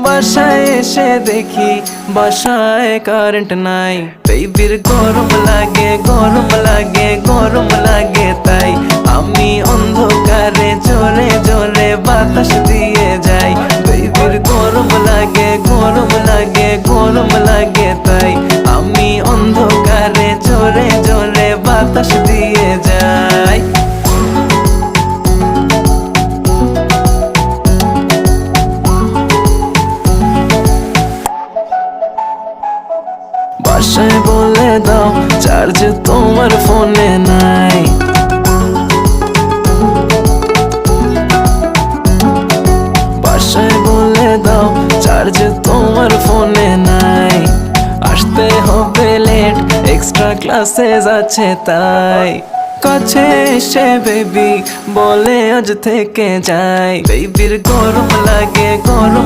বাসায় এসে দেখি বাসায় কারেন্ট নাই, বেবির গরম লাগে গরম লাগে গরম লাগে, তাই আমি অন্ধকারে জোরে জোরে বাতাস দিয়ে যাই। বেবির গরম লাগে গরম লাগে গরম লাগে, তাই আমি অন্ধকারে জোরে জোরে বাতাস দিয়ে যাই। বাসায় বলে দাও চার্জ তোমার ফোনে নাই, বাসায় বলে দাও চার্জ তোমার ফোনে নাই। আসতে হবে লেট, এক্সট্রা ক্লাসেস আছে তাই। কাছে এসে বেবি বলে আজ থেকে যাই, বেবির গরম লাগে গরম